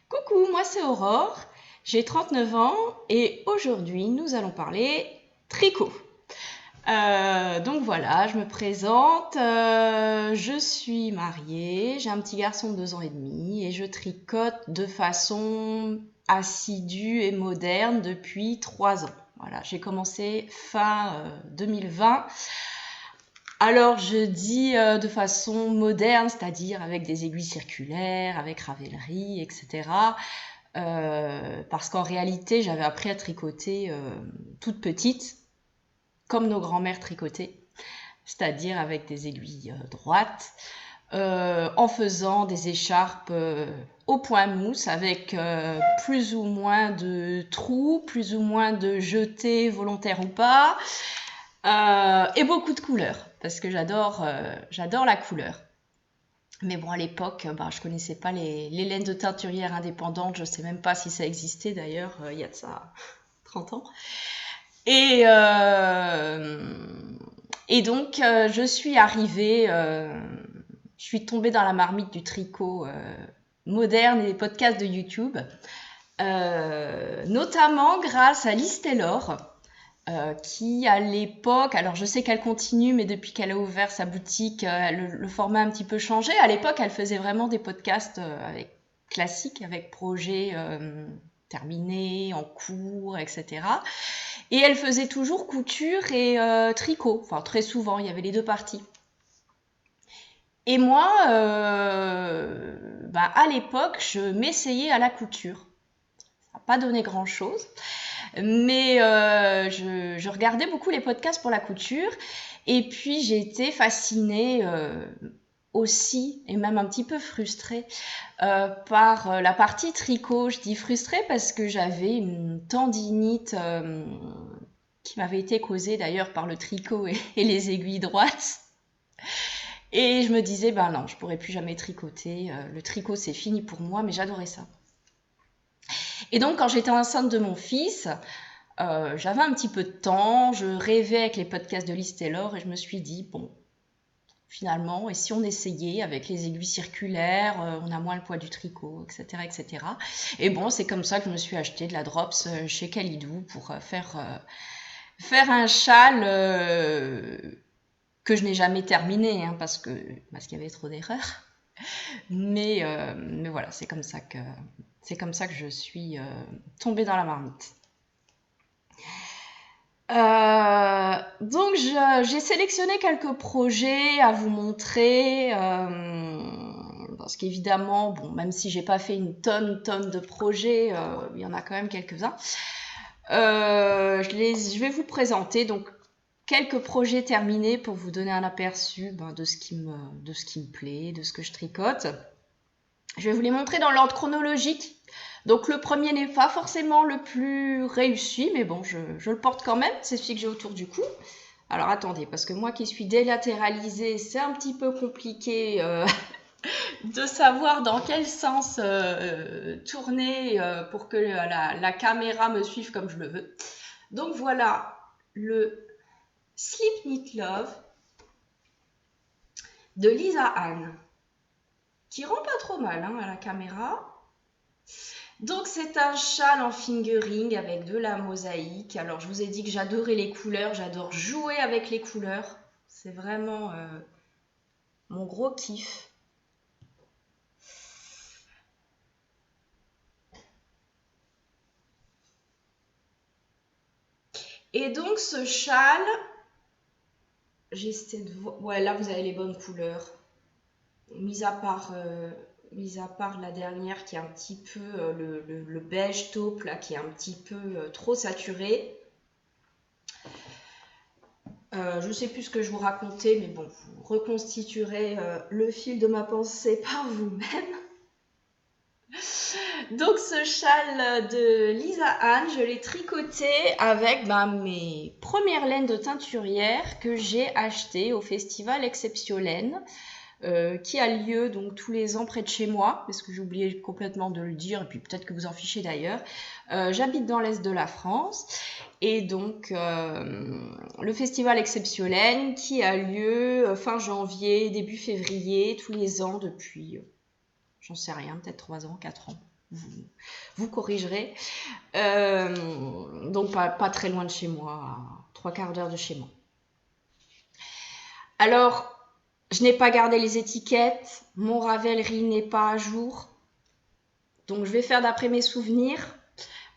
Coucou, moi c'est Aurore, j'ai 39 ans et aujourd'hui nous allons parler tricot. Donc voilà, je me présente, je suis mariée, j'ai un petit garçon de 2 ans et demi et je tricote de façon assidue et moderne depuis 3 ans. Voilà, j'ai commencé fin 2020. Alors je dis de façon moderne, c'est-à-dire avec des aiguilles circulaires, avec ravellerie, etc. Parce qu'en réalité, j'avais appris à tricoter toute petite, comme nos grands-mères tricotaient, c'est-à-dire avec des aiguilles droites, en faisant des écharpes au point mousse, avec plus ou moins de trous, plus ou moins de jetés volontaires ou pas, et beaucoup de couleurs, parce que j'adore la couleur. Mais bon, à l'époque, je connaissais pas les laines de teinturière indépendantes. Je sais même pas si ça existait d'ailleurs, il y a de ça 30 ans. Et, donc, je suis arrivée, je suis tombée dans la marmite du tricot moderne et des podcasts de YouTube, notamment grâce à Liz Taylor, qui à l'époque, alors je sais qu'elle continue, mais depuis qu'elle a ouvert sa boutique, le format a un petit peu changé. À l'époque, elle faisait vraiment des podcasts classiques, avec projets terminés, en cours, etc. Et elle faisait toujours couture et tricot, enfin très souvent, il y avait les deux parties. Et moi, à l'époque, je m'essayais à la couture. Ça n'a pas donné grand-chose. Mais je regardais beaucoup les podcasts pour la couture et puis j'ai été fascinée aussi et même un petit peu frustrée par la partie tricot. Je dis frustrée parce que j'avais une tendinite qui m'avait été causée d'ailleurs par le tricot et les aiguilles droites. Et je me disais, non, je pourrais plus jamais tricoter. Le tricot, c'est fini pour moi, mais j'adorais ça. Et donc, quand j'étais enceinte de mon fils, j'avais un petit peu de temps, je rêvais avec les podcasts de Liz Taylor et je me suis dit, bon, finalement, et si on essayait avec les aiguilles circulaires, on a moins le poids du tricot, etc., etc. Et bon, c'est comme ça que je me suis acheté de la Drops chez Kalidou pour faire un châle que je n'ai jamais terminé, hein, parce qu'il y avait trop d'erreurs. Mais voilà, c'est comme ça que je suis tombée dans la marmite. Donc j'ai sélectionné quelques projets à vous montrer, parce qu'évidemment, bon, même si j'ai pas fait une tonne de projets, il y en a quand même quelques-uns. Je vais vous présenter donc quelques projets terminés pour vous donner un aperçu de ce qui me plaît, de ce que je tricote. Je vais vous les montrer dans l'ordre chronologique. Donc le premier n'est pas forcément le plus réussi, mais bon, je le porte quand même, c'est celui que j'ai autour du cou. Alors attendez, parce que moi qui suis délatéralisée, c'est un petit peu compliqué de savoir dans quel sens tourner pour que la caméra me suive comme je le veux. Donc voilà le Slip Knit Love de Lisa Anne, qui rend pas trop mal à la caméra. Donc c'est un châle en fingering avec de la mosaïque. Alors je vous ai dit que j'adorais les couleurs, j'adore jouer avec les couleurs. C'est vraiment mon gros kiff. Et donc ce châle, j'essaie de voir... Ouais, là vous avez les bonnes couleurs. Mis à part la dernière qui est un petit peu le beige taupe là, qui est un petit peu trop saturé. Je ne sais plus ce que je vous racontais, mais bon, vous reconstituerez le fil de ma pensée par vous-même. Donc ce châle de Lisa Anne, je l'ai tricoté avec mes premières laines de teinturière que j'ai achetées au festival Exceptiolaine, qui a lieu donc tous les ans près de chez moi, parce que j'ai oublié complètement de le dire, et puis peut-être que vous en fichez d'ailleurs. J'habite dans l'est de la France, et donc le festival Exceptiolaine qui a lieu fin janvier, début février, tous les ans depuis, j'en sais rien, peut-être 3 ans, 4 ans. vous corrigerez. Donc pas très loin de chez moi, à 3/4 d'heure de chez moi. Alors, je n'ai pas gardé les étiquettes, mon Ravelry n'est pas à jour, donc je vais faire d'après mes souvenirs.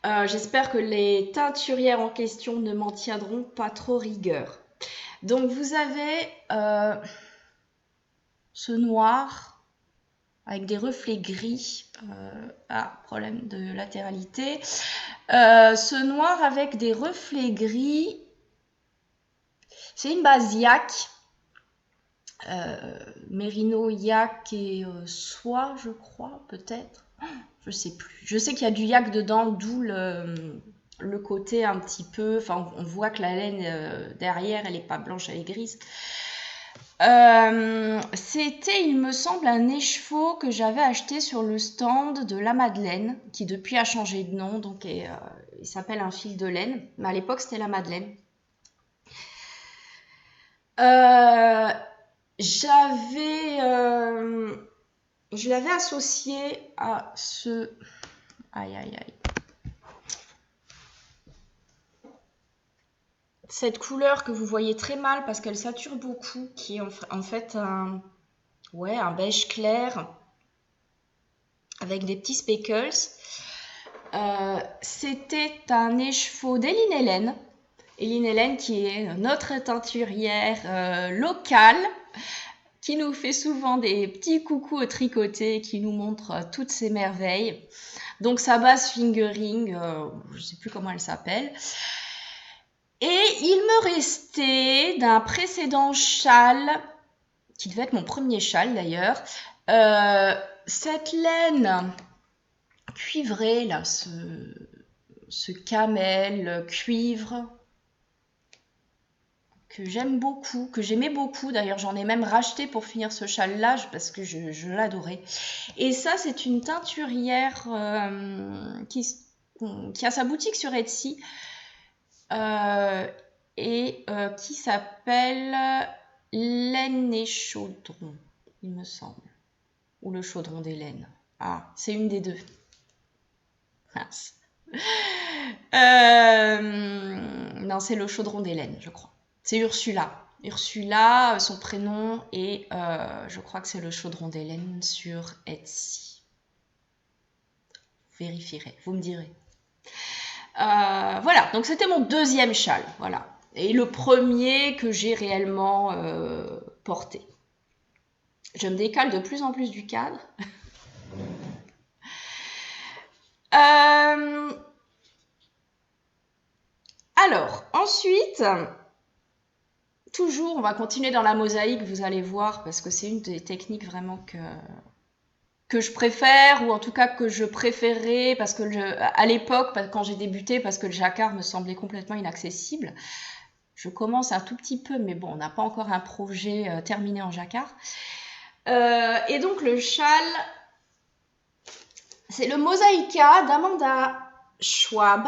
J'espère que les teinturières en question ne m'en tiendront pas trop rigueur. Donc vous avez ce noir avec des reflets gris. Problème de latéralité. Ce noir avec des reflets gris, c'est une base yak. Mérino, yak et soie, je crois, peut-être. Je sais plus. Je sais qu'il y a du yak dedans, d'où le côté un petit peu... Enfin, on voit que la laine derrière, elle n'est pas blanche, elle est grise. C'était, il me semble, un écheveau que j'avais acheté sur le stand de La Madeleine, qui depuis a changé de nom, donc il s'appelle Un fil de laine. Mais à l'époque, c'était La Madeleine. Je l'avais associé à ce... Aïe, aïe, aïe. Cette couleur que vous voyez très mal parce qu'elle sature beaucoup, qui est en fait un beige clair avec des petits speckles. C'était un écheveau d'Eline Hélène. Eline Hélène qui est notre teinturière locale, qui nous fait souvent des petits coucous au tricoté, qui nous montre toutes ses merveilles. Donc sa base fingering, je ne sais plus comment elle s'appelle. Et il me restait d'un précédent châle, qui devait être mon premier châle d'ailleurs, cette laine cuivrée, là, ce camel cuivre, que j'aime beaucoup, que j'aimais beaucoup. D'ailleurs, j'en ai même racheté pour finir ce châle-là, parce que je l'adorais. Et ça, c'est une teinturière qui a sa boutique sur Etsy, qui s'appelle Laine et Chaudron, il me semble. Ou le Chaudron des laines. Ah, c'est une des deux. Mince. Non, c'est le Chaudron des laines, je crois. C'est Ursula. Ursula, son prénom, et je crois que c'est le Chaudron des laines sur Etsy. Vous vérifierez, vous me direz. Voilà, donc c'était mon deuxième châle, voilà. Et le premier que j'ai réellement porté. Je me décale de plus en plus du cadre. Alors, ensuite, toujours, on va continuer dans la mosaïque, vous allez voir, parce que c'est une des techniques vraiment que je préfère, ou en tout cas que je préférais, parce que à l'époque, quand j'ai débuté, parce que le jacquard me semblait complètement inaccessible. Je commence un tout petit peu, mais bon, on n'a pas encore un projet terminé en jacquard. Et donc le châle, c'est le Mosaïka d'Amanda Schwab.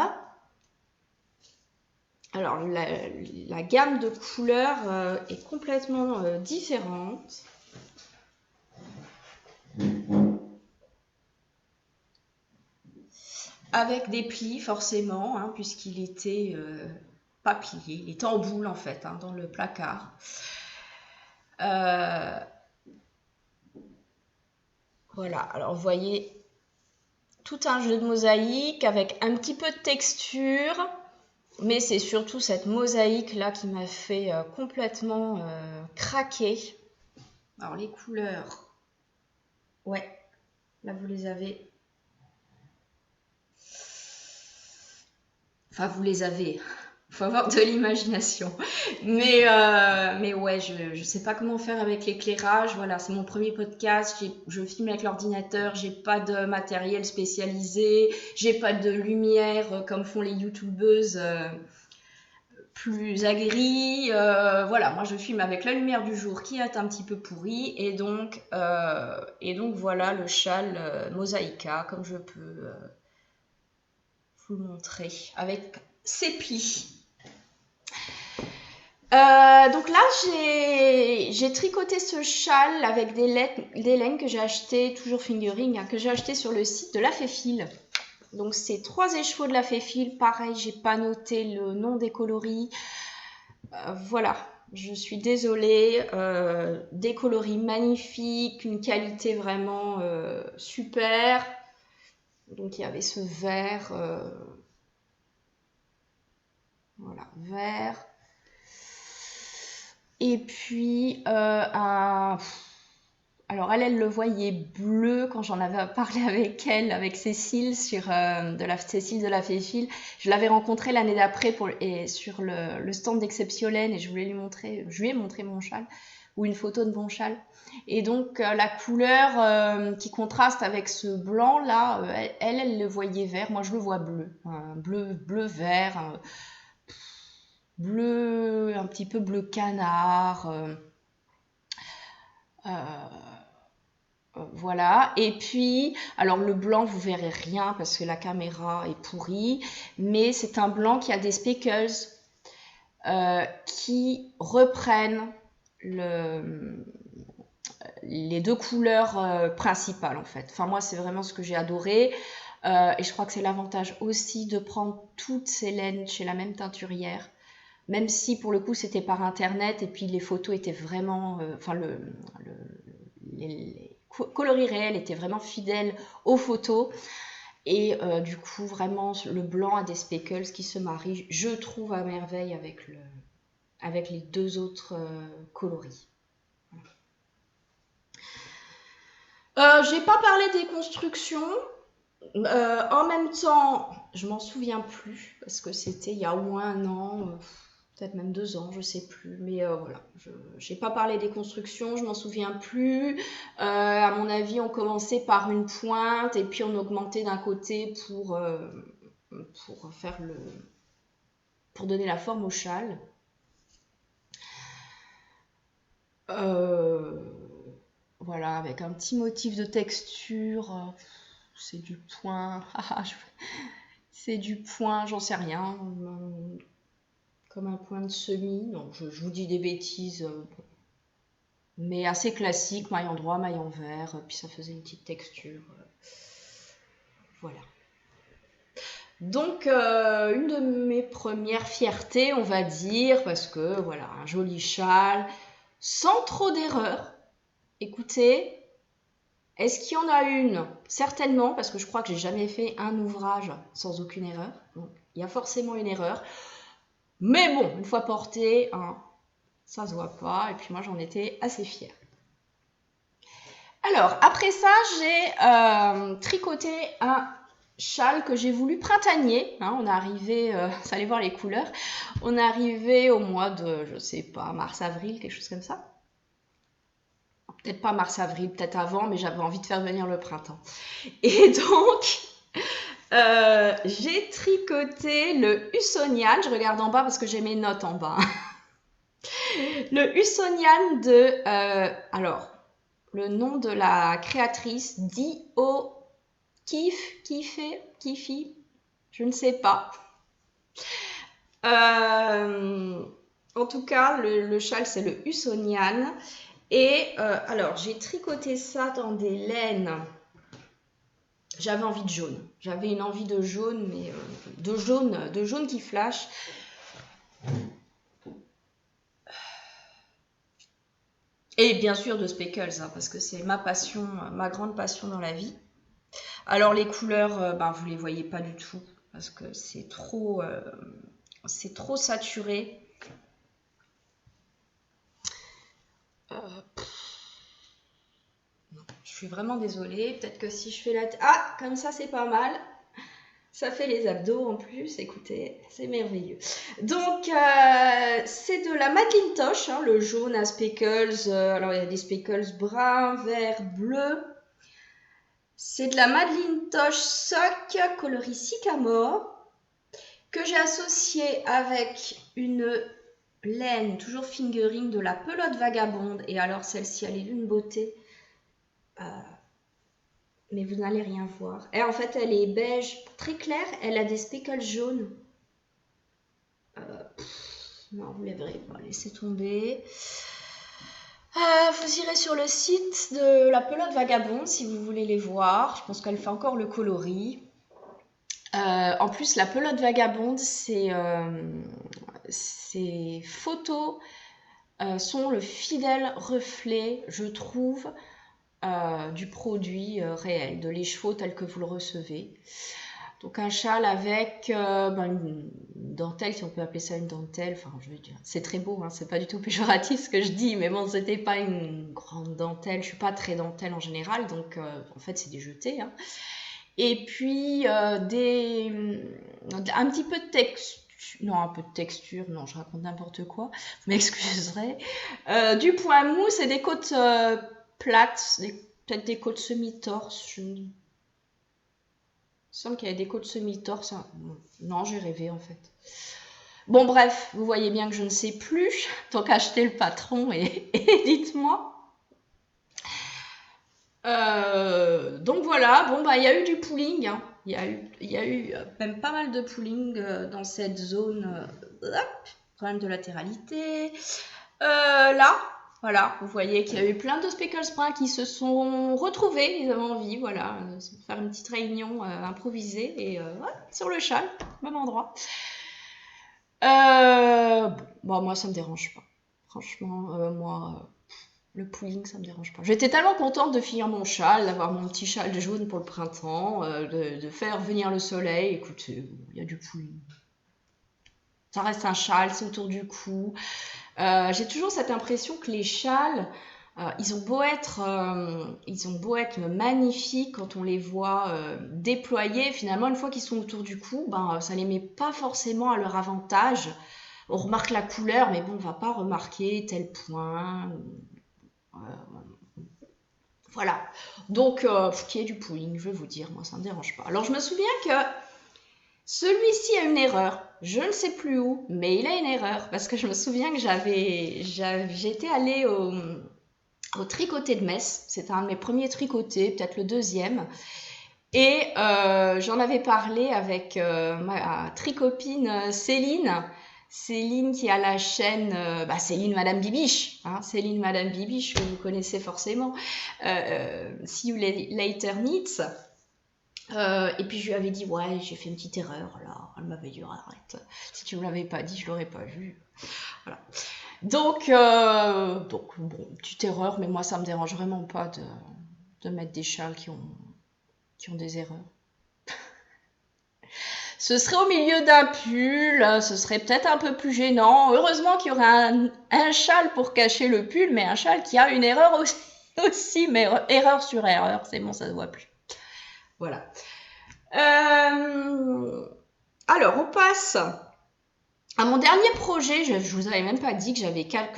Alors la gamme de couleurs est complètement différente. Avec des plis forcément, hein, puisqu'il était pas plié, il était en boule en fait, hein, dans le placard. Voilà, alors vous voyez tout un jeu de mosaïque avec un petit peu de texture, mais c'est surtout cette mosaïque là qui m'a fait complètement craquer. Alors les couleurs, ouais, là vous les avez. Enfin vous les avez, il faut avoir de l'imagination. Mais ouais, je sais pas comment faire avec l'éclairage. Voilà, c'est mon premier podcast. Je filme avec l'ordinateur. J'ai pas de matériel spécialisé. J'ai pas de lumière comme font les youtubeuses plus aguerries. Voilà, moi je filme avec la lumière du jour qui est un petit peu pourrie. Et donc voilà le châle Mosaïka, comme je peux vous le montrer, avec ses plis. Donc là, j'ai tricoté ce châle avec des laines que j'ai acheté, toujours fingering, hein, que j'ai acheté sur le site de La Féfile. Donc c'est 3 écheveaux de La Féfile. Pareil, j'ai pas noté le nom des coloris. Voilà, je suis désolée. Des coloris magnifiques, une qualité vraiment super. Donc il y avait ce vert, voilà, vert. Et puis alors elle le voyait bleu quand j'en avais parlé avec elle, avec Cécile Cécile de La Féfile. Je l'avais rencontrée l'année d'après sur le stand d'Exceptiolène et je lui ai montré mon châle ou une photo de mon châle. Et donc la couleur qui contraste avec ce blanc là, elle le voyait vert. Moi je le vois bleu, bleu vert. Bleu, un petit peu bleu canard. Voilà. Et puis, alors le blanc, vous verrez rien parce que la caméra est pourrie, mais c'est un blanc qui a des speckles qui reprennent les 2 couleurs principales en fait. Enfin, moi, c'est vraiment ce que j'ai adoré. Et je crois que c'est l'avantage aussi de prendre toutes ces laines chez la même teinturière. Même si pour le coup c'était par internet et puis les photos étaient vraiment, enfin les coloris réels étaient vraiment fidèles aux photos et du coup vraiment le blanc a des speckles qui se marient, je trouve à merveille avec les 2 autres coloris. J'ai pas parlé des constructions. En même temps, je m'en souviens plus parce que c'était il y a au moins 1 an. Peut-être même 2 ans, je sais plus. Mais voilà, je n'ai pas parlé des constructions, je m'en souviens plus. À mon avis, on commençait par une pointe et puis on augmentait d'un côté pour pour donner la forme au châle. Voilà, avec un petit motif de texture. C'est du point. C'est du point, j'en sais rien. Comme un point de semis. Non, je vous dis des bêtises. Mais assez classique, maillon droit, maillon vert, puis ça faisait une petite texture. Voilà. Donc, une de mes premières fiertés, on va dire, parce que voilà, un joli châle, sans trop d'erreurs. Écoutez, est-ce qu'il y en a une? Certainement, parce que je crois que j'ai jamais fait un ouvrage sans aucune erreur. Donc, il y a forcément une erreur. Mais bon, une fois porté, hein, ça se voit pas. Et puis moi, j'en étais assez fière. Alors, après ça, j'ai tricoté un châle que j'ai voulu printanier. Hein, on est arrivé, vous allez voir les couleurs, on est arrivé au mois de, je sais pas, mars-avril, quelque chose comme ça. Peut-être pas mars-avril, peut-être avant, mais j'avais envie de faire venir le printemps. Et donc, j'ai tricoté le Hussonian. Je regarde en bas parce que j'ai mes notes en bas. Le Hussonian de... alors, le nom de la créatrice, Dio Kifi, je ne sais pas. En tout cas, le châle, c'est le Hussonian. Et alors, j'ai tricoté ça dans des laines. J'avais envie de jaune. J'avais une envie de jaune, mais de jaune qui flash. Et bien sûr de speckles, hein, parce que c'est ma passion, ma grande passion dans la vie. Alors les couleurs, vous les voyez pas du tout, parce que c'est trop saturé. Je suis vraiment désolée. Peut-être que si je fais la... Ah, comme ça, c'est pas mal. Ça fait les abdos en plus. Écoutez, c'est merveilleux. Donc, c'est de la Madelinetosh, hein, le jaune à speckles. Alors, il y a des speckles bruns, verts, bleus. C'est de la Madelinetosh Sock coloris Sycamore que j'ai associé avec une laine, toujours fingering, de la pelote vagabonde. Et alors, celle-ci, elle est d'une beauté. Mais vous n'allez rien voir. Et en fait, elle est beige très claire. Elle a des speckles jaunes. Non, vous ne verrez pas, laissez tomber. Vous irez sur le site de la pelote vagabonde si vous voulez les voir. Je pense qu'elle fait encore le coloris. En plus, la pelote vagabonde, ces photos sont le fidèle reflet, je trouve, du produit réel, de l'écheveau tel que vous le recevez. Donc un châle avec une dentelle, si on peut appeler ça une dentelle, enfin je veux dire, c'est très beau, hein, c'est pas du tout péjoratif ce que je dis, mais bon, c'était pas une grande dentelle, je suis pas très dentelle en général, donc en fait c'est des jetés. Hein. Et puis un petit peu de texture, non un peu de texture, non je raconte n'importe quoi, vous m'excuserez, du point mousse et des côtes plates, peut-être des côtes semi-torses, il semble qu'il y avait des côtes semi-torses. Non, j'ai rêvé en fait. Bon, bref, vous voyez bien que je ne sais plus. Donc, achetez le patron et dites-moi. Donc voilà, bon, bah, il y a eu du pooling. Hein. Il y a eu même pas mal de pooling dans cette zone. Problème de latéralité. Là, voilà, vous voyez qu'il y a eu plein de speckles bruns qui se sont retrouvés, ils avaient envie, voilà, de faire une petite réunion improvisée et sur le châle, même endroit. Bon, moi ça me dérange pas. Franchement, moi, le pooling ça me dérange pas. J'étais tellement contente de finir mon châle, d'avoir mon petit châle jaune pour le printemps, de faire venir le soleil. Écoutez, il y a du pooling. Ça reste un châle, c'est autour du cou. J'ai toujours cette impression que les châles, ils ont beau être magnifiques quand on les voit déployés, finalement, une fois qu'ils sont autour du cou, ça les met pas forcément à leur avantage. On remarque la couleur, mais bon, on va pas remarquer tel point. Voilà. Donc, qu'il y ait du pooling, je vais vous dire, moi, ça me dérange pas. Alors, je me souviens que celui-ci a une erreur. Je ne sais plus où, mais il a une erreur. Parce que je me souviens que j'étais allée au tricoté de Metz. C'était un de mes premiers tricotés, peut-être le deuxième. Et j'en avais parlé avec ma tricopine Céline. Céline qui a la chaîne Céline Madame Bibiche. Hein, Céline Madame Bibiche, que vous connaissez forcément. See You Later Knits. Et puis je lui avais dit ouais j'ai fait une petite erreur là, elle m'avait dit arrête, si tu me l'avais pas dit je l'aurais pas vu, voilà. Donc bon, petite erreur, mais moi ça me dérange vraiment pas de mettre des châles qui ont des erreurs. Ce serait au milieu d'un pull, ce serait peut-être un peu plus gênant. Heureusement qu'il y aurait un châle pour cacher le pull, mais un châle qui a une erreur aussi mais erreur sur erreur, c'est bon, ça se voit plus. Voilà. Alors, on passe à mon dernier projet. Je vous avais même pas dit que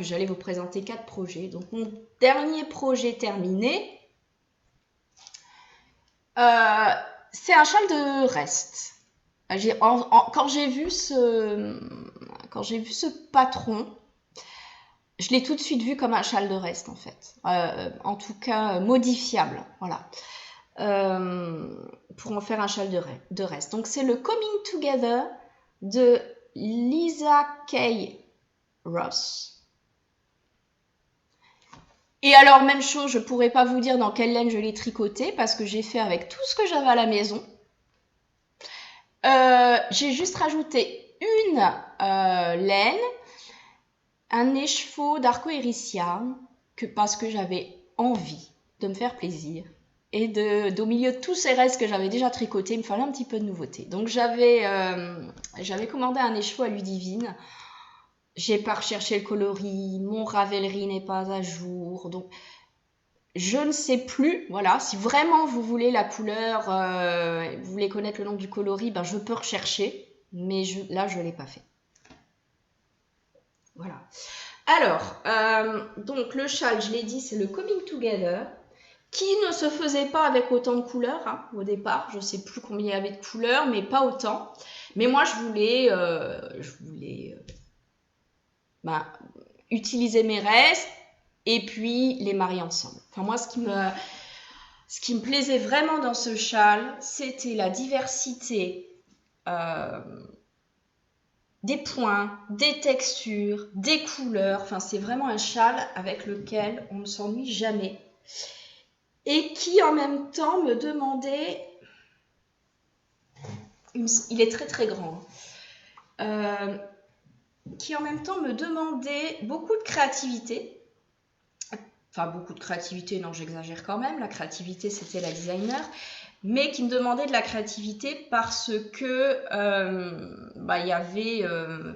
j'allais vous présenter 4 projets. Donc, mon dernier projet terminé, c'est un châle de reste. Quand j'ai vu ce patron, je l'ai tout de suite vu comme un châle de reste en fait. En tout cas, modifiable. Voilà. Pour en faire un châle de reste. Donc c'est le Coming Together de Lisa Kay Ross. Et alors même chose, je pourrais pas vous dire dans quelle laine je l'ai tricoté parce que j'ai fait avec tout ce que j'avais à la maison. J'ai juste rajouté une laine, un écheveau d'Arco-Irissia parce que j'avais envie de me faire plaisir. Et au milieu de tous ces restes que j'avais déjà tricotés, il me fallait un petit peu de nouveauté. Donc j'avais commandé un écheveau à Ludivine. J'ai pas recherché le coloris, mon Ravelry n'est pas à jour. Donc je ne sais plus. Voilà, si vraiment vous voulez la couleur, vous voulez connaître le nom du coloris, je peux rechercher. Mais là, je ne l'ai pas fait. Voilà. Alors, donc le châle, je l'ai dit, c'est le Coming Together, qui ne se faisait pas avec autant de couleurs hein, au départ. Je ne sais plus combien il y avait de couleurs, mais pas autant. Mais moi, je voulais utiliser mes restes et puis les marier ensemble. Enfin, moi, ce qui me plaisait vraiment dans ce châle, c'était la diversité des points, des textures, des couleurs. Enfin, c'est vraiment un châle avec lequel on ne s'ennuie jamais. Et qui en même temps me demandait... Il est très très grand. Qui en même temps me demandait beaucoup de créativité. Enfin, beaucoup de créativité, non, j'exagère quand même. La créativité, c'était la designer. Mais qui me demandait de la créativité parce que il y avait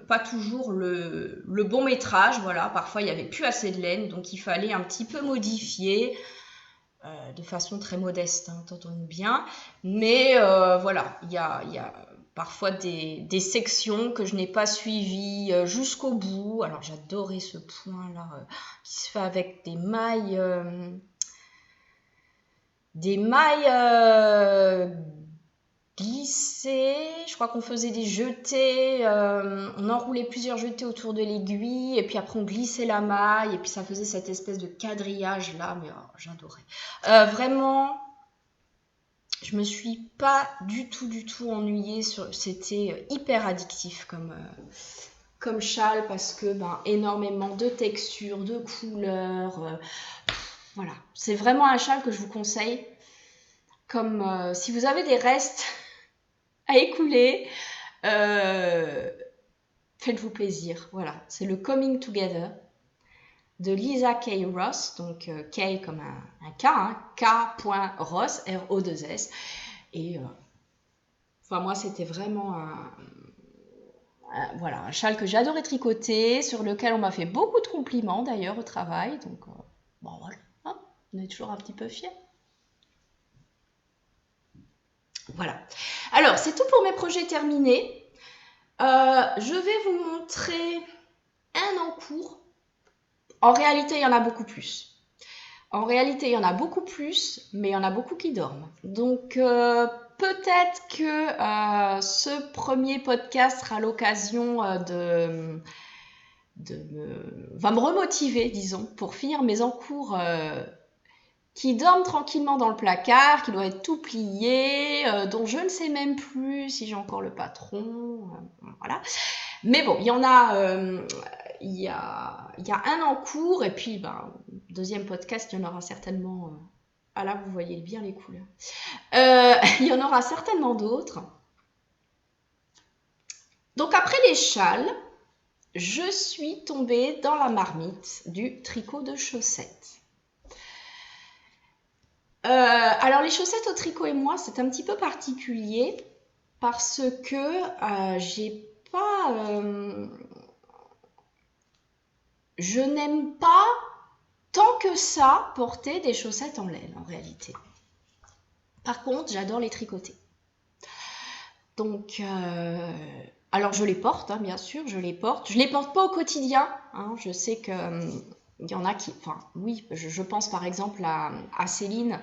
pas toujours le bon métrage. Voilà, parfois, il n'y avait plus assez de laine. Donc, il fallait un petit peu modifier de façon très modeste, hein, entendons bien. Mais voilà, il y a parfois des sections que je n'ai pas suivies jusqu'au bout. Alors j'adorais ce point-là qui se fait avec des mailles glissées. Je crois qu'on faisait des jetés, on enroulait plusieurs jetés autour de l'aiguille et puis après on glissait la maille et puis ça faisait cette espèce de quadrillage là, mais j'adorais. Vraiment, je me suis pas du tout ennuyée. C'était hyper addictif comme châle parce que énormément de textures, de couleurs. Voilà, c'est vraiment un châle que je vous conseille. Comme si vous avez des restes à écouler, faites-vous plaisir. Voilà, c'est le Coming Together de Lisa K. Ross, donc K comme un K, hein, K.Ross, R-O-2-S. Et moi, c'était vraiment un châle que j'adorais tricoter, sur lequel on m'a fait beaucoup de compliments d'ailleurs au travail. Donc, voilà, hein, on est toujours un petit peu fiers. Voilà. Alors, c'est tout pour mes projets terminés. Je vais vous montrer un en cours. En réalité, il y en a beaucoup plus. Mais il y en a beaucoup qui dorment. Donc, peut-être que ce premier podcast sera l'occasion va me remotiver, disons, pour finir mes encours qui dorment tranquillement dans le placard, qui doivent être tout pliés, dont je ne sais même plus si j'ai encore le patron. Voilà. Mais bon, il y en a... il y a un en cours, et puis deuxième podcast, il y en aura certainement... là, vous voyez bien les couleurs. Il y en aura certainement d'autres. Donc après les châles, je suis tombée dans la marmite du tricot de chaussettes. Alors les chaussettes au tricot et moi, c'est un petit peu particulier parce que je n'aime pas tant que ça porter des chaussettes en laine en réalité. Par contre, j'adore les tricoter. Donc, alors je les porte, hein, bien sûr, je les porte. Je les porte pas au quotidien. Hein, je sais que il y en a qui... Enfin, oui, je pense par exemple à Céline,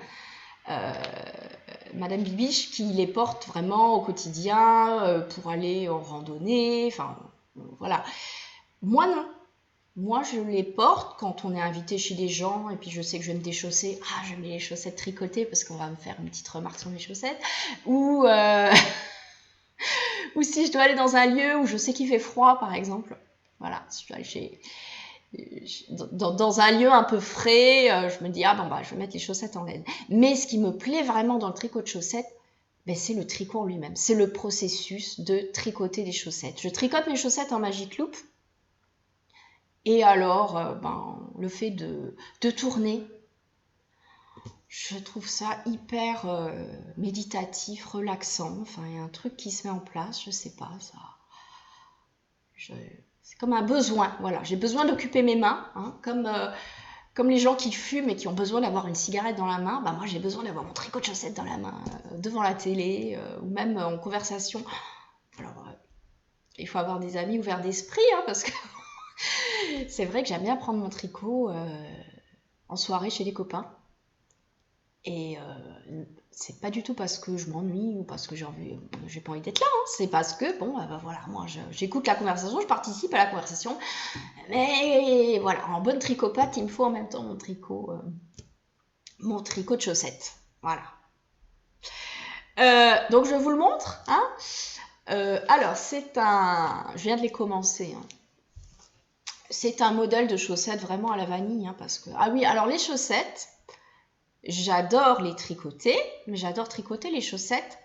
Madame Bibiche, qui les porte vraiment au quotidien pour aller en randonnée. Enfin, voilà. Moi, non. Moi, je les porte quand on est invité chez des gens et puis je sais que je vais me déchausser. Ah, je mets les chaussettes tricotées parce qu'on va me faire une petite remarque sur mes chaussettes. Ou si je dois aller dans un lieu où je sais qu'il fait froid, par exemple. Voilà, si je dois aller dans un lieu un peu frais, je me dis, je vais mettre les chaussettes en laine. Mais ce qui me plaît vraiment dans le tricot de chaussettes, c'est le tricot en lui-même. C'est le processus de tricoter des chaussettes. Je tricote mes chaussettes en Magic Loop. Et alors, le fait de tourner, je trouve ça hyper méditatif, relaxant. Enfin, il y a un truc qui se met en place, je sais pas, ça. C'est comme un besoin, voilà. J'ai besoin d'occuper mes mains, hein, comme les gens qui fument et qui ont besoin d'avoir une cigarette dans la main. Moi, j'ai besoin d'avoir mon tricot de chaussettes dans la main, devant la télé, ou même en conversation. Alors, il faut avoir des amis ouverts d'esprit, hein, parce que c'est vrai que j'aime bien prendre mon tricot en soirée chez les copains. Et c'est pas du tout parce que je m'ennuie ou parce que j'ai pas envie d'être là. Hein. C'est parce que, voilà, moi j'écoute la conversation, je participe à la conversation. Mais voilà, en bonne tricopate, il me faut en même temps mon tricot de chaussettes. Voilà. Donc je vous le montre. Hein. Alors, je viens de les commencer, hein. C'est un modèle de chaussettes vraiment à la vanille, hein, parce que... Ah oui, alors les chaussettes, j'adore les tricoter, mais j'adore tricoter les chaussettes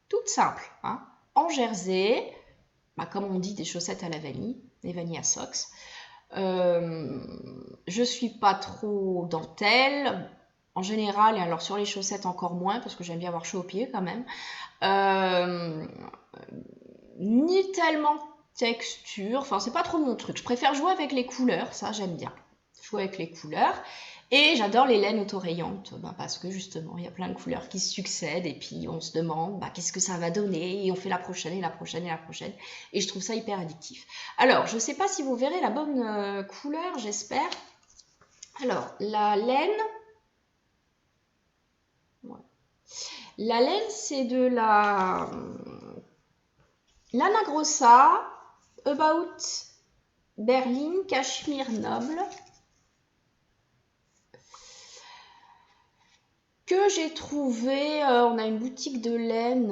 toutes simples, hein, en jersey, bah, comme on dit, des chaussettes à la vanille, des vanilla socks. Je suis pas trop dentelle, en général, et alors sur les chaussettes encore moins, parce que j'aime bien avoir chaud aux pieds quand même. Ni tellement texture, enfin c'est pas trop mon truc. Je préfère jouer avec les couleurs, ça j'aime bien. Jouer avec les couleurs. Et j'adore les laines autorayantes, parce que justement, il y a plein de couleurs qui se succèdent, et puis on se demande qu'est-ce que ça va donner, et on fait la prochaine, et la prochaine, et la prochaine. Et je trouve ça hyper addictif. Alors, je sais pas si vous verrez la bonne couleur, j'espère. Alors, la laine... Ouais. La laine, c'est de la... Lana Grossa, About Berlin, Cachemire Noble, que j'ai trouvé, on a une boutique de laine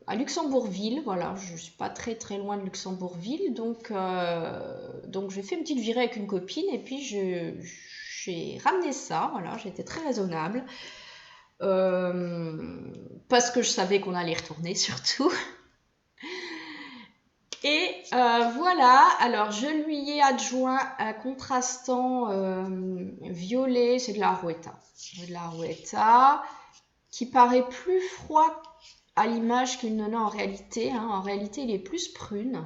à Luxembourgville, voilà, je ne suis pas très loin de Luxembourgville, donc j'ai fait une petite virée avec une copine, et puis j'ai ramené ça, voilà, j'étais très raisonnable, parce que je savais qu'on allait retourner surtout. Et voilà, alors je lui ai adjoint un contrastant violet, c'est de la Arouetta, qui paraît plus froid à l'image qu'il ne l'est en réalité, hein. En réalité, il est plus prune.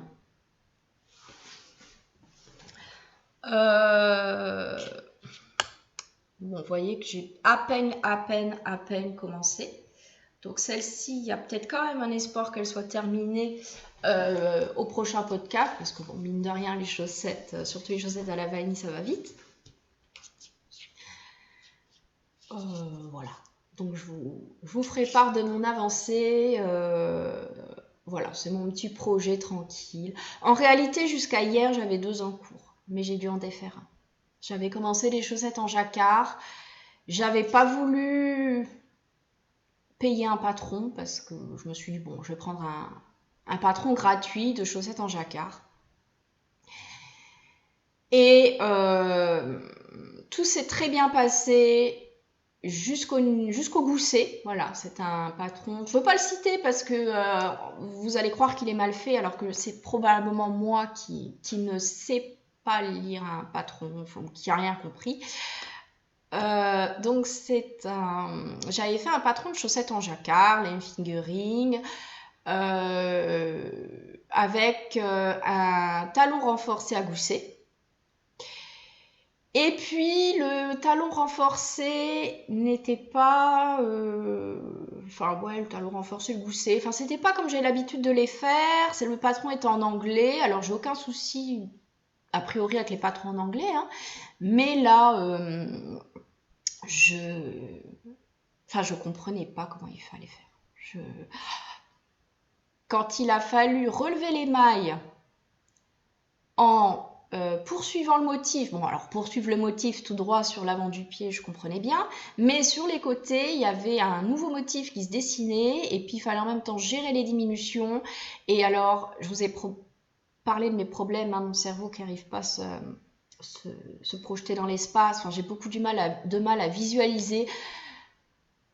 Bon, vous voyez que j'ai à peine commencé. Donc celle-ci, il y a peut-être quand même un espoir qu'elle soit terminée au prochain podcast, parce que bon, mine de rien, les chaussettes, surtout les chaussettes à la vanille, ça va vite. Voilà. Donc je vous ferai part de mon avancée. Voilà, c'est mon petit projet tranquille. En réalité, jusqu'à hier, j'avais 2 en cours, mais j'ai dû en défaire un. J'avais commencé les chaussettes en jacquard. J'avais pas voulu payer un patron parce que je me suis dit, bon, je vais prendre un patron gratuit de chaussettes en jacquard. Et tout s'est très bien passé jusqu'au gousset. Voilà, c'est un patron. Je ne veux pas le citer parce que vous allez croire qu'il est mal fait, alors que c'est probablement moi qui ne sais pas lire un patron, qui n'a rien compris. Donc j'avais fait un patron de chaussettes en jacquard, lame fingering, avec un talon renforcé à gousset. Et puis le talon renforcé n'était pas, le talon renforcé, le gousset, enfin c'était pas comme j'ai l'habitude de les faire. Le patron était en anglais, alors j'ai aucun souci a priori avec les patrons en anglais, hein. Mais là je comprenais pas comment il fallait faire. Quand il a fallu relever les mailles en poursuivant le motif, bon alors poursuivre le motif tout droit sur l'avant du pied, je comprenais bien, mais sur les côtés, il y avait un nouveau motif qui se dessinait, et puis il fallait en même temps gérer les diminutions. Et alors, je vous ai parlé de mes problèmes, hein, mon cerveau qui n'arrive pas à se projeter dans l'espace, enfin, j'ai beaucoup de mal à visualiser.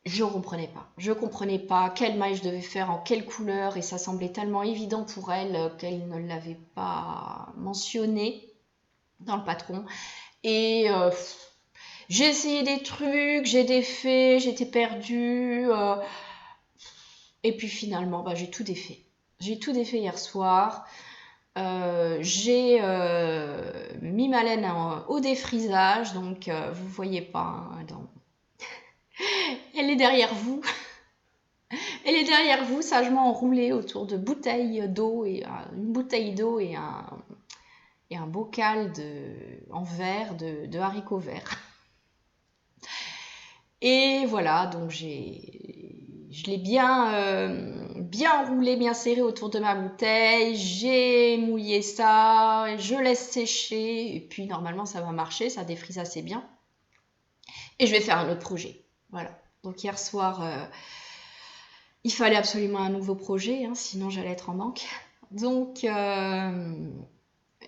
Je comprenais pas quelle maille je devais faire, en quelle couleur, et ça semblait tellement évident pour elle qu'elle ne l'avait pas mentionné dans le patron. Et j'ai essayé des trucs, j'ai défait, j'étais perdue, et puis finalement j'ai tout défait. J'ai tout défait hier soir. J'ai mis ma laine au défrisage, donc vous voyez pas, hein, elle est derrière vous. Elle est derrière vous, sagement enroulée autour de bouteilles d'eau, et une bouteille d'eau et un bocal en verre de haricots verts. Et voilà, donc je l'ai bien enroulé, bien serré autour de ma bouteille. J'ai mouillé ça, je laisse sécher, et puis normalement ça va marcher, ça défrise assez bien. Et je vais faire un autre projet. Voilà. Donc hier soir il fallait absolument un nouveau projet, hein, sinon j'allais être en manque. Donc,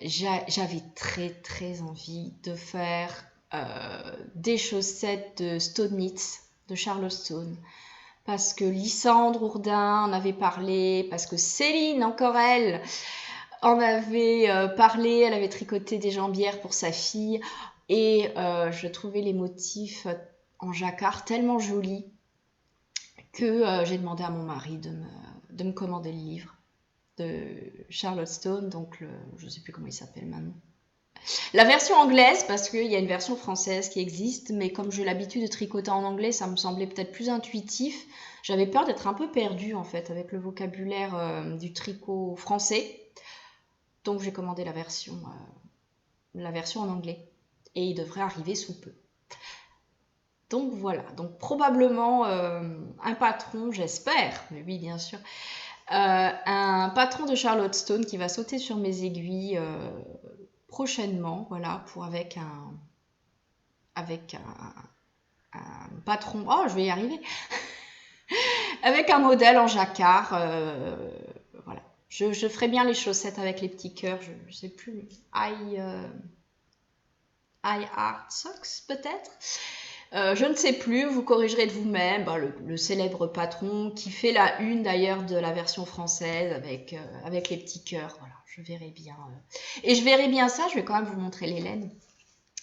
j'avais très très envie de faire des chaussettes de Stone Knits, de Charlotte Stone. Parce que Lysandre Ourdin en avait parlé, parce que Céline, encore elle, en avait parlé, elle avait tricoté des jambières pour sa fille, et je trouvais les motifs en jacquard tellement jolis que j'ai demandé à mon mari de me commander le livre de Charlotte Stone, donc je ne sais plus comment il s'appelle maintenant. La version anglaise, parce qu'il y a une version française qui existe, mais comme j'ai l'habitude de tricoter en anglais, ça me semblait peut-être plus intuitif. J'avais peur d'être un peu perdue en fait avec le vocabulaire du tricot français. Donc j'ai commandé la version en anglais. Et il devrait arriver sous peu. Donc voilà, donc probablement un patron, j'espère, mais oui bien sûr, un patron de Charlotte Stone qui va sauter sur mes aiguilles prochainement, voilà, pour avec un patron, oh je vais y arriver, avec un modèle en jacquard, voilà. Je ferai bien les chaussettes avec les petits cœurs, je ne sais plus, I Art Socks peut-être. Je ne sais plus, vous corrigerez de vous-même. Le célèbre patron qui fait la une d'ailleurs de la version française avec les petits cœurs. Voilà, je verrai bien. Et je verrai bien ça, je vais quand même vous montrer les laines.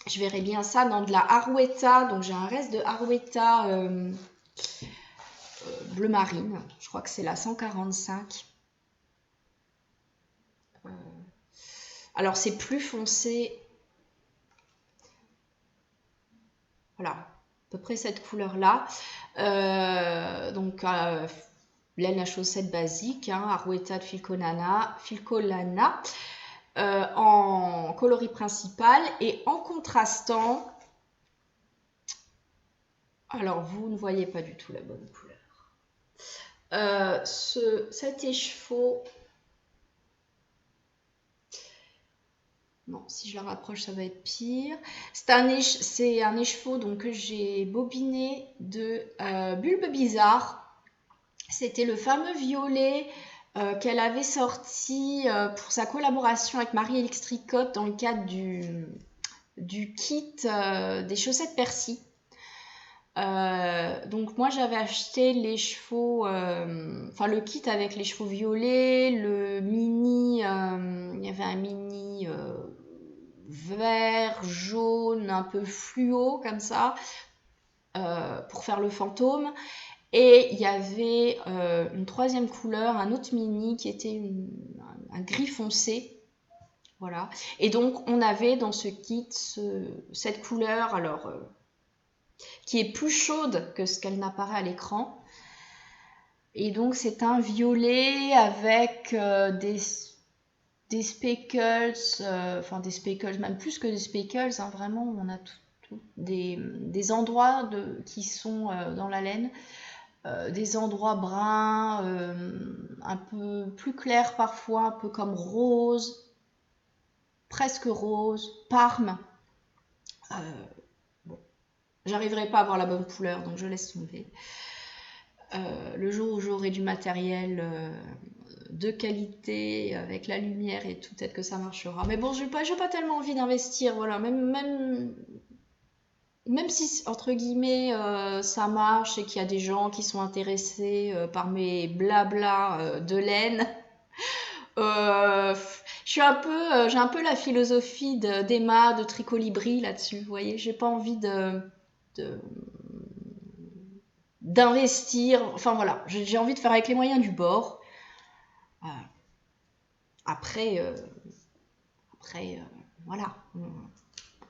Je verrai bien ça dans de la Arouetta. Donc j'ai un reste de Arouetta bleu marine. Je crois que c'est la 145. Alors c'est plus foncé. Voilà, à peu près cette couleur-là. Donc, laine à chaussette basique, hein, Arouetta de Filcolana, en coloris principal et en contrastant. Alors, vous ne voyez pas du tout la bonne couleur. Cet écheveau. Non, si je la rapproche, ça va être pire. C'est un écheveau donc, que j'ai bobiné de Bulbe Bizarre. C'était le fameux violet qu'elle avait sorti pour sa collaboration avec Marie-Élix Tricotte dans le cadre du kit des chaussettes Percy. Donc moi j'avais acheté les chevaux, enfin le kit avec les chevaux violets, le mini, il y avait un mini vert, jaune, un peu fluo comme ça, pour faire le fantôme. Et il y avait une troisième couleur, un autre mini qui était un gris foncé. Voilà. Et donc on avait dans ce kit cette couleur, alors qui est plus chaude que ce qu'elle n'apparaît à l'écran. Et donc c'est un violet avec des speckles, enfin des speckles, même plus que des speckles, hein, vraiment on a des endroits qui sont dans la laine, des endroits bruns, un peu plus clairs parfois, un peu comme rose, presque rose, parme. Bon, j'arriverai pas à avoir la bonne couleur, donc je laisse tomber. Le jour où j'aurai du matériel de qualité avec la lumière et tout, peut-être que ça marchera. Mais bon, j'ai pas tellement envie d'investir, voilà. Même si entre guillemets ça marche et qu'il y a des gens qui sont intéressés par mes blabla de laine, j'ai un peu la philosophie d'Emma de Tricolibri là-dessus. Vous voyez, j'ai pas envie d'investir. Enfin voilà, j'ai envie de faire avec les moyens du bord. Après, voilà,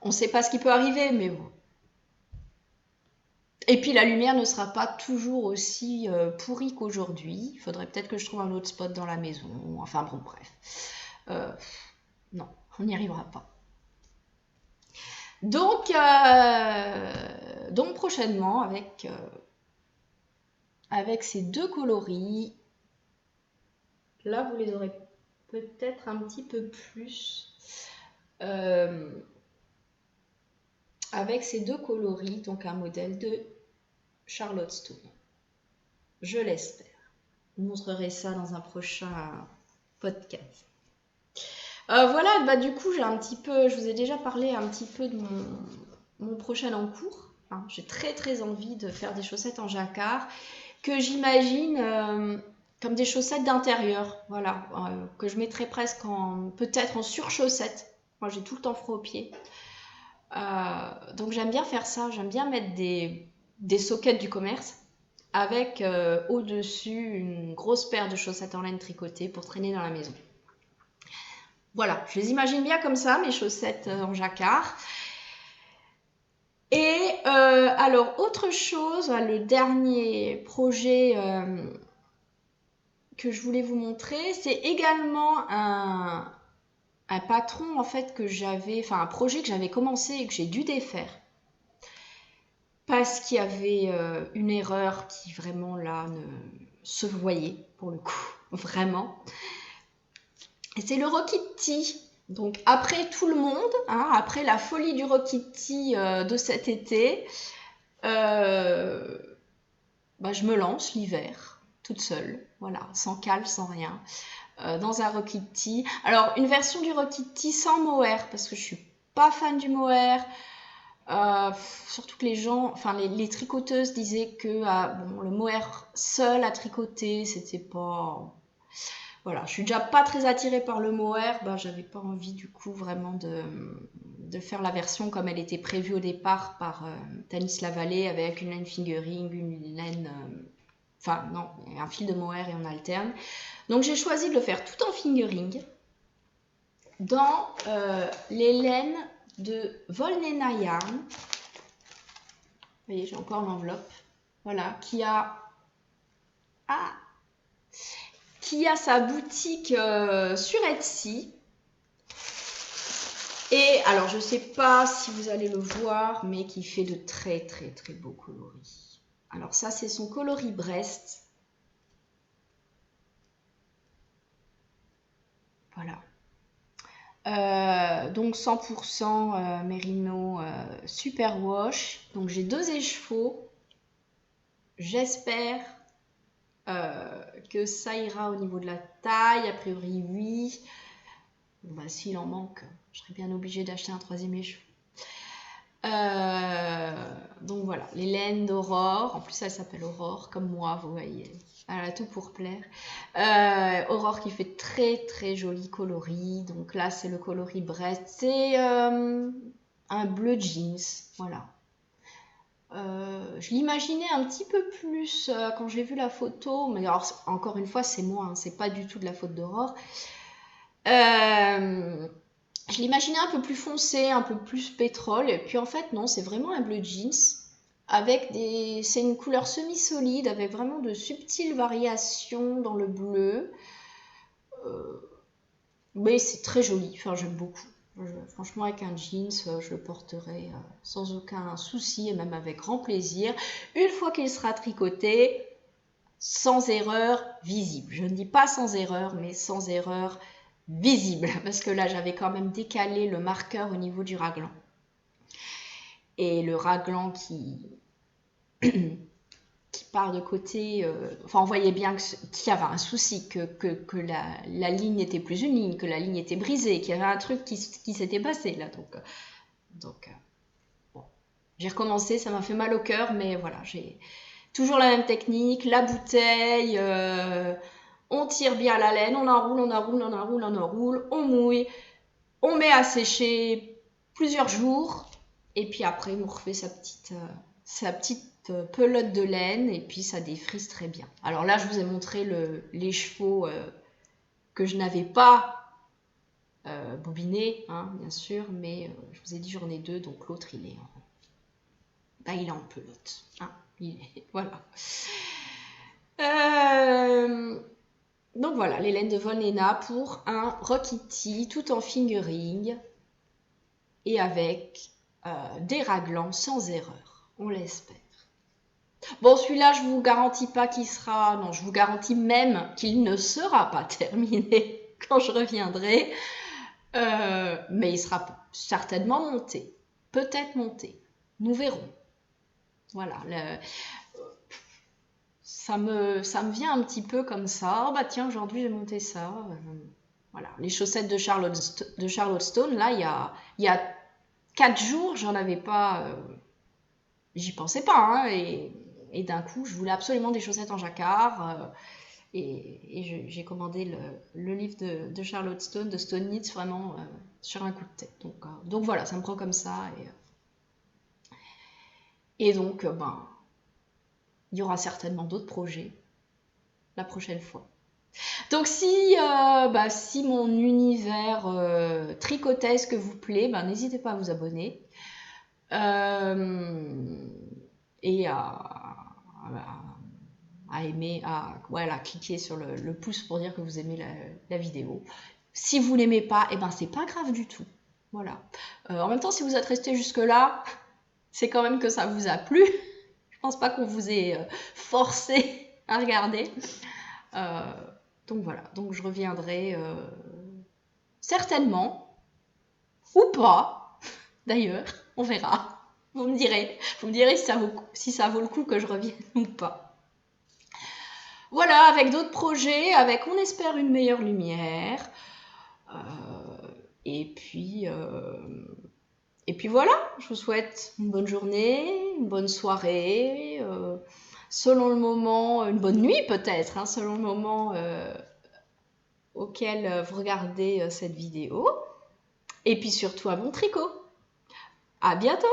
on sait pas ce qui peut arriver, mais bon. Et puis la lumière ne sera pas toujours aussi pourrie qu'aujourd'hui. Il faudrait peut-être que je trouve un autre spot dans la maison. Enfin bon, bref. Non, on n'y arrivera pas. Donc prochainement, avec ces deux coloris, là vous les aurez peut-être un petit peu plus. Avec ces deux coloris, donc un modèle de Charlotte Stone. Je l'espère. vous montrerai ça dans un prochain podcast. Voilà, bah du coup, je vous ai déjà parlé un petit peu de mon prochain en cours. Hein. J'ai très envie de faire des chaussettes en jacquard que j'imagine comme des chaussettes d'intérieur, voilà, que je mettrais presque peut-être en surchaussette. Moi, j'ai tout le temps froid aux pieds. Donc j'aime bien faire ça, j'aime bien mettre des sockets du commerce avec au-dessus une grosse paire de chaussettes en laine tricotées pour traîner dans la maison. Voilà, je les imagine bien comme ça, mes chaussettes en jacquard. Et alors, autre chose, le dernier projet que je voulais vous montrer, c'est également un patron en fait un projet que j'avais commencé et que j'ai dû défaire. Parce qu'il y avait une erreur qui vraiment là ne se voyait pour le coup, vraiment. Et c'est le Rokitty. Donc après tout le monde, hein, après la folie du Rokitty de cet été, je me lance l'hiver, toute seule, voilà, sans cale, sans rien, dans un Rokitty. Alors une version du Rokitty sans mohair, parce que je suis pas fan du mohair. Surtout que les tricoteuses disaient que le mohair seul à tricoter, c'était pas... Voilà, je suis déjà pas très attirée par le mohair, j'avais pas envie du coup vraiment de faire la version comme elle était prévue au départ par Tanis Lavallée avec une laine fingering, une laine... un fil de mohair et on alterne. Donc j'ai choisi de le faire tout en fingering dans les laines de Volnena Yarn. Vous voyez, j'ai encore l'enveloppe. Voilà, qui a sa boutique sur Etsy. Et alors, je ne sais pas si vous allez le voir, mais qui fait de très beaux coloris. Alors ça, c'est son coloris Brest. Voilà. Donc 100% Merino Superwash. Donc j'ai 2 écheveaux. J'espère que ça ira au niveau de la taille. A priori, oui. S'il en manque, je serais bien obligée d'acheter un 3e écheveau. Donc voilà, les laines d'Aurore. En plus, elle s'appelle Aurore, comme moi, vous voyez. Elle a tout pour plaire. Aurore qui fait très joli coloris. Donc là, c'est le coloris Brest. C'est un bleu jeans. Voilà. Je l'imaginais un petit peu plus quand j'ai vu la photo. Mais alors, encore une fois, c'est moi. Hein, c'est pas du tout de la faute d'Aurore. Je l'imaginais un peu plus foncé, un peu plus pétrole. Et puis en fait, non, c'est vraiment un bleu jeans. C'est une couleur semi-solide avec vraiment de subtiles variations dans le bleu. Mais c'est très joli, enfin j'aime beaucoup. Franchement, avec un jeans, je le porterai sans aucun souci et même avec grand plaisir. Une fois qu'il sera tricoté, sans erreur visible. Je ne dis pas sans erreur, mais sans erreur visible. Parce que là, j'avais quand même décalé le marqueur au niveau du raglan. Et le raglan qui part de côté, on voyait bien qu'il y avait un souci, que la ligne n'était plus une ligne, que la ligne était brisée, qu'il y avait un truc qui s'était passé là. Donc bon. J'ai recommencé, ça m'a fait mal au cœur, mais voilà, j'ai toujours la même technique, la bouteille, on tire bien la laine, on enroule, on mouille, on met à sécher plusieurs jours, et puis après on refait sa petite pelote de laine et puis ça défrise très bien. Alors là, je vous ai montré les chevaux que je n'avais pas bobinés, hein, bien sûr, mais je vous ai dit j'en ai 2, donc l'autre il est en pelote. Hein, voilà. Donc voilà, les laines de Volnena pour un Rokitty tout en fingering et avec des raglans sans erreur, on l'espère. Bon, celui-là, je vous garantis pas qu'il sera... Non, je vous garantis même qu'il ne sera pas terminé quand je reviendrai. Mais il sera certainement monté. Peut-être monté. Nous verrons. Voilà. ça me vient un petit peu comme ça. Oh bah tiens, aujourd'hui j'ai monté ça. Voilà, les chaussettes de Charlotte Stone, là, il y a 4 jours, j'en avais pas, j'y pensais pas, hein, et d'un coup, je voulais absolument des chaussettes en jacquard, et j'ai commandé le livre de Charlotte Stone, de Stone Knits, vraiment sur un coup de tête. Donc voilà, ça me prend comme ça, et donc, ben, il y aura certainement d'autres projets la prochaine fois. Donc si mon univers tricotesque vous plaît, ben, n'hésitez pas à vous abonner et à aimer, voilà, cliquer sur le pouce pour dire que vous aimez la vidéo. Si vous l'aimez pas, et ben c'est pas grave du tout. Voilà. En même temps, si vous êtes resté jusque là, c'est quand même que ça vous a plu. Je pense pas qu'on vous ait forcé à regarder. Donc voilà, donc je reviendrai certainement, ou pas, d'ailleurs, on verra. Vous me direz si ça vaut le coup que je revienne ou pas. Voilà, avec d'autres projets, avec, on espère, une meilleure lumière. Et puis voilà, je vous souhaite une bonne journée, une bonne soirée, selon le moment, une bonne nuit peut-être, hein, selon le moment auquel vous regardez cette vidéo. Et puis surtout un bon tricot. À bientôt!